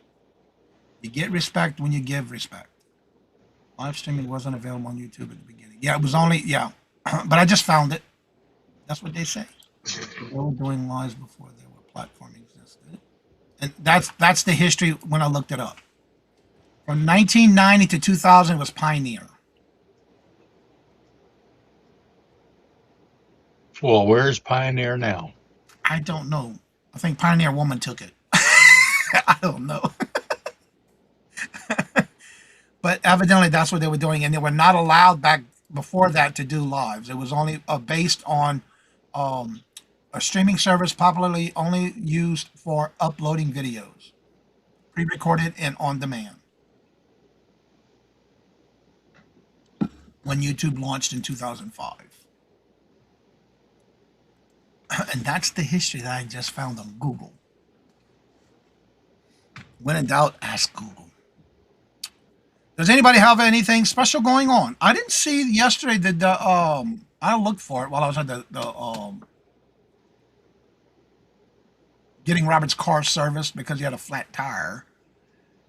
C: you get respect when you give respect. Live streaming wasn't available on YouTube at the beginning. Yeah, it was only but I just found it. That's what they say. They were doing lives before there were platform existed, and that's the history when I looked it up. From 1990 to 2000 was Pioneer.
D: Well, where's Pioneer now?
C: I don't know. I think Pioneer Woman took it. I don't know. But evidently that's what they were doing, and they were not allowed back before that to do lives. It was only based on um, a streaming service popularly only used for uploading videos, pre-recorded and on demand. When YouTube launched in 2005. And that's the history that I just found on Google. When in doubt, ask Google. Does anybody have anything special going on? I didn't see yesterday that I looked for it while I was at the getting Robert's car serviced because he had a flat tire.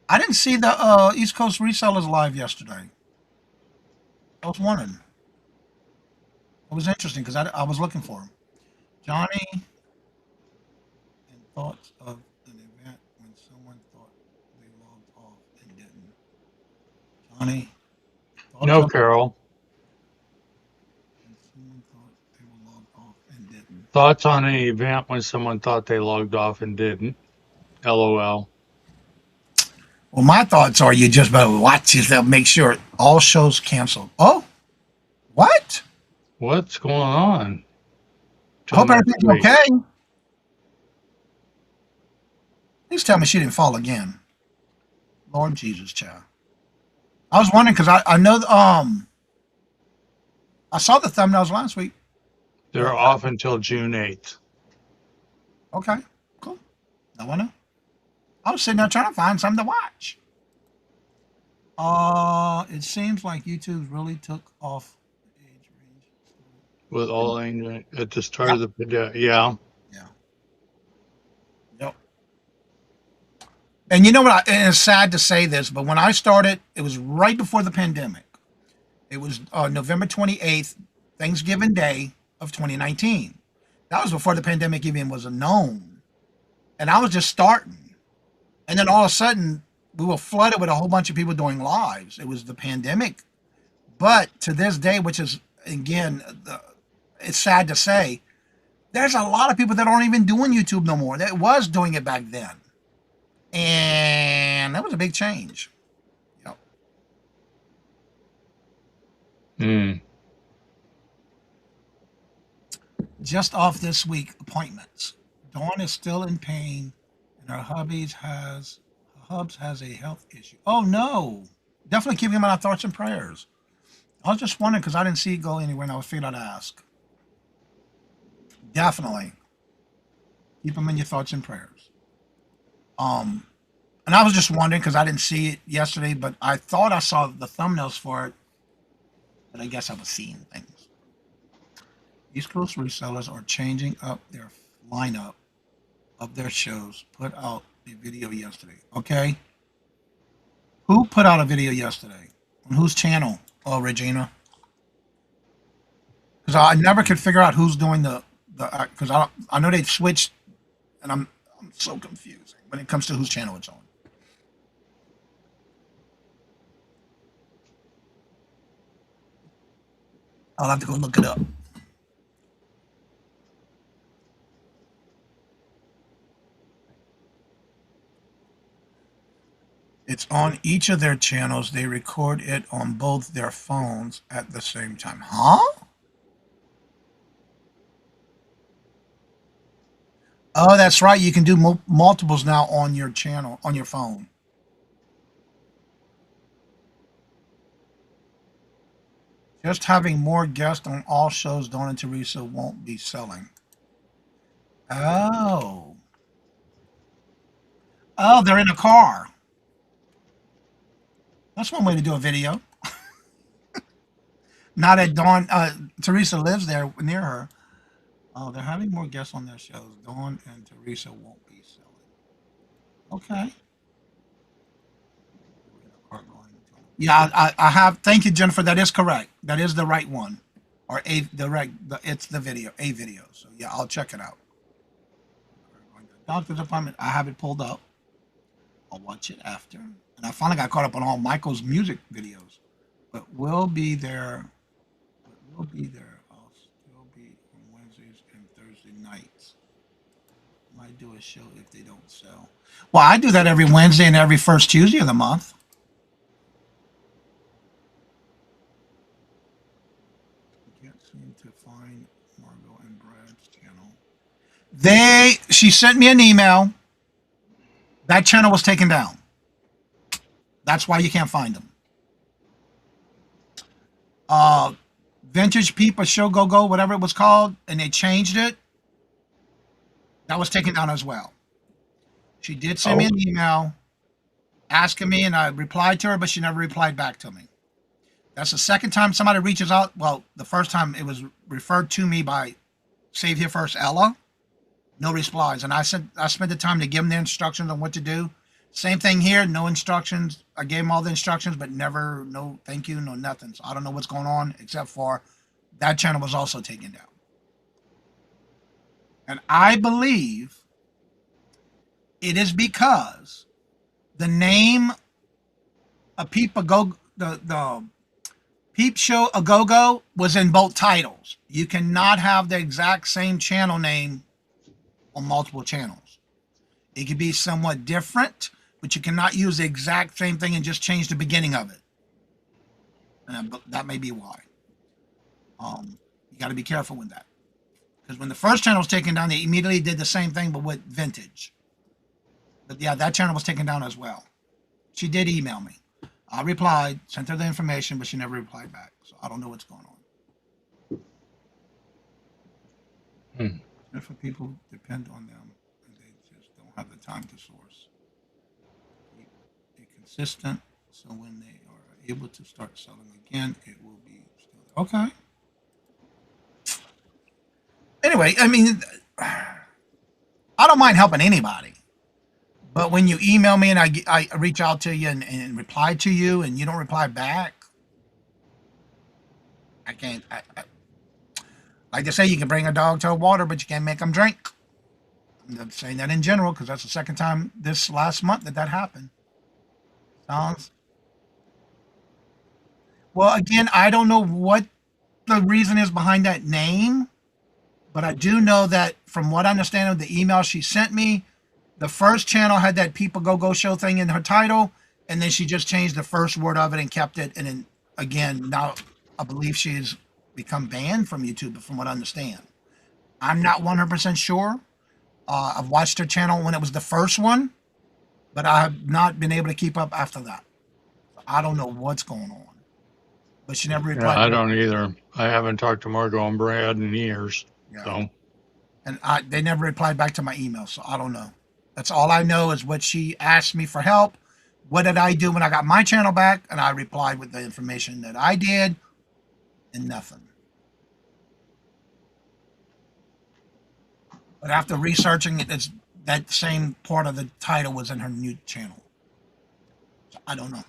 C: I didn't see the East Coast Resellers live yesterday. I was wondering. It was interesting because I was looking for him. Johnny and thoughts of an event when someone thought they logged off and didn't. Johnny, thoughts
D: No,
C: of
D: Carol.
C: when someone thought they were logged off and didn't.
D: Thoughts on an event when someone thought they logged off and didn't? LOL.
C: Well, my thoughts are you just better watch yourself, make sure all shows canceled. Oh, what?
D: What's going on?
C: I hope
D: Till next
C: everything's
D: week.
C: okay. Please tell me she didn't fall again. Lord Jesus, child. I was wondering because I know I saw the thumbnails last week.
D: They're off until June 8th.
C: Okay, cool. No one know. I was sitting there trying to find something to watch. It seems like YouTube really took off the age range.
D: With all England at the start
C: Yeah,
D: of the video. Yeah.
C: yeah, yep. And you know what? And it's sad to say this, but when I started, it was right before the pandemic. It was November 28th, Thanksgiving Day of 2019. That was before the pandemic even was known. And I was just starting. And then all of a sudden, we were flooded with a whole bunch of people doing lives. It was the pandemic. But to this day, which is, again, it's sad to say, there's a lot of people that aren't even doing YouTube no more. That was doing it back then. And that was a big change. Yep.
D: Mm.
C: Just off this week, appointments. Dawn is still in pain, and her hubs has a health issue. Oh no! Definitely keep him in our thoughts and prayers. I was just wondering because I didn't see it go anywhere, and I was figured I'd ask. Definitely keep him in your thoughts and prayers. And I was just wondering because I didn't see it yesterday, but I thought I saw the thumbnails for it, but I guess I was seeing things. East Coast resellers are changing up their lineup of their shows. Put out a video yesterday. Okay. Who put out a video yesterday? On whose channel? Oh, Regina. Because I never could figure out who's doing the because I know they've switched, and I'm so confused when it comes to whose channel it's on. I'll have to go look it up. It's on each of their channels. They record it on both their phones at the same time. Huh? Oh, that's right. You can do multiples now on your channel, on your phone. Just having more guests on all shows, Dawn and Teresa won't be selling. Oh. Oh, they're in a car. That's one way to do a video. Now that Dawn, Teresa lives there near her. Oh, they're having more guests on their shows. Dawn and Teresa won't be selling. Okay. Yeah, I have. Thank you, Jennifer. That is correct. That is the right one, or it's the video, a video. So yeah, I'll check it out. Doctor's appointment. I have it pulled up. I'll watch it after. And I finally got caught up on all Michael's music videos. But we'll be there. I'll still be on Wednesdays and Thursday nights. Might do a show if they don't sell. Well, I do that every Wednesday and every first Tuesday of the month. I can't seem to find Margot and Brad's channel. She sent me an email. That channel was taken down. That's why you can't find them. Vintage Peep, a Show Go Go, whatever it was called, and they changed it. That was taken down as well. She did send me an email asking me, and I replied to her, but she never replied back to me. That's the second time somebody reaches out. Well, the first time it was referred to me by Save Here First Ella. No replies. And I spent the time to give them the instructions on what to do. Same thing here, no instructions. I gave them all the instructions, but never, no thank you, no nothing. So I don't know what's going on, except for that channel was also taken down. And I believe it is because the name of Peep a Go, the Peep Show A Go Go was in both titles. You cannot have the exact same channel name on multiple channels. It could be somewhat different, but you cannot use the exact same thing and just change the beginning of it. But that may be why. You got to be careful with that. Because when the first channel was taken down, they immediately did the same thing, but with vintage. But yeah, that channel was taken down as well. She did email me. I replied, sent her the information, but she never replied back. So I don't know what's going on. Different people depend on them, and they just don't have the time to source. Keep it consistent, so when they are able to start selling again, it will be still there. Okay. Anyway, I mean, I don't mind helping anybody, but when you email me and I reach out to you and reply to you, and you don't reply back, I can't. Like they say, you can bring a dog to water, but you can't make them drink. I'm saying that in general because that's the second time this last month that happened. Sounds. Well, again, I don't know what the reason is behind that name, but I do know that from what I understand of the email she sent me, the first channel had that People Go Go Show thing in her title, and then she just changed the first word of it and kept it. And then again, now I believe she's become banned from YouTube, from what I understand. I'm not 100% sure. I've watched her channel when it was the first one, but I have not been able to keep up after that. I don't know what's going on. But she never replied.
D: Yeah, I don't either. I haven't talked to Margot and Brad in years. Yeah. So.
C: And they never replied back to my email, so I don't know. That's all I know is what she asked me for help. What did I do when I got my channel back? And I replied with the information that I did, and nothing. But after researching it, it's that same part of the title was in her new channel. So I don't know.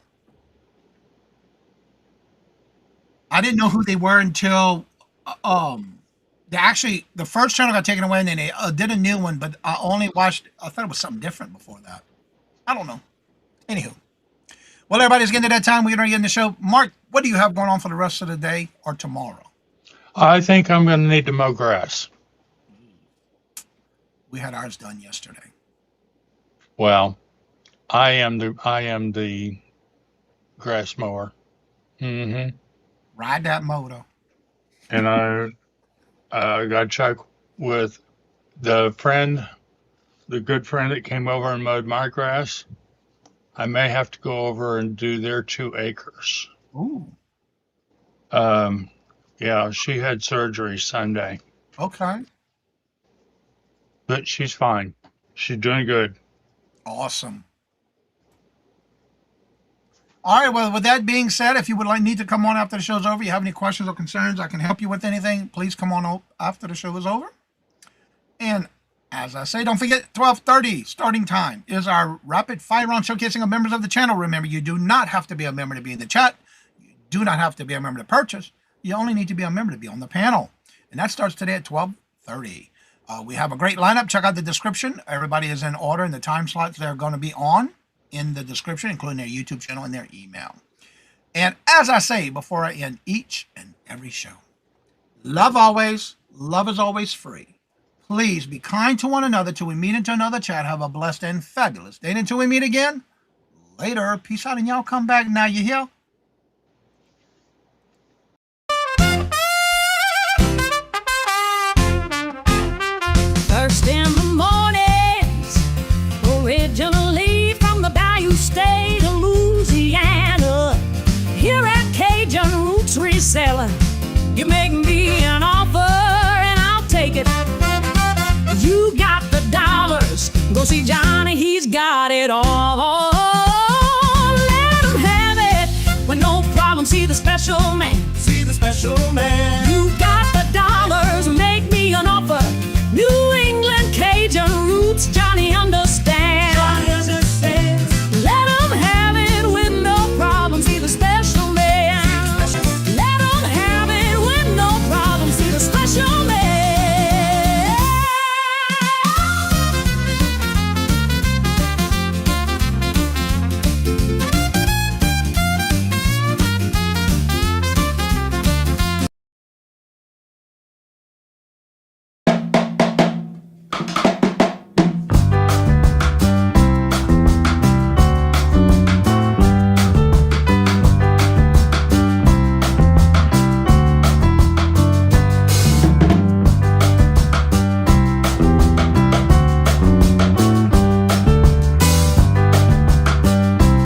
C: I didn't know who they were until the first channel got taken away, and then they did a new one, but I only watched, I thought it was something different before that. I don't know. Anywho. Well, everybody's getting to that time. We're going to get in the show. Mark, what do you have going on for the rest of the day or tomorrow?
D: I think I'm going to need to mow grass.
C: We had ours done yesterday.
D: Well, I am the grass mower. Mm-hmm.
C: Ride that moto.
D: And I got to check with the good friend that came over and mowed my grass. I may have to go over and do their 2 acres.
C: Ooh,
D: Yeah, she had surgery Sunday,
C: okay.
D: but she's fine. She's doing good.
C: Awesome. All right, well, with that being said, if you would need to come on after the show's over, you have any questions or concerns, I can help you with anything, please come on after the show is over. And as I say, don't forget, 12:30 starting time is our rapid fire round showcasing of members of the channel. Remember, you do not have to be a member to be in the chat. You do not have to be a member to purchase. You only need to be a member to be on the panel. And that starts today at 12:30. We have a great lineup. Check out the description. Everybody is in order, and the time slots they're going to be on in the description, including their YouTube channel and their email. And as I say before I end each and every show, love always. Love is always free. Please be kind to one another till we meet into another chat. Have a blessed and fabulous day. And until we meet again, later. Peace out, and y'all come back now. You hear?
B: First in the mornings, originally from the Bayou State of Louisiana. Here at Cajun Roots Reselling, you make me an offer and I'll take it. You got the dollars, go see John.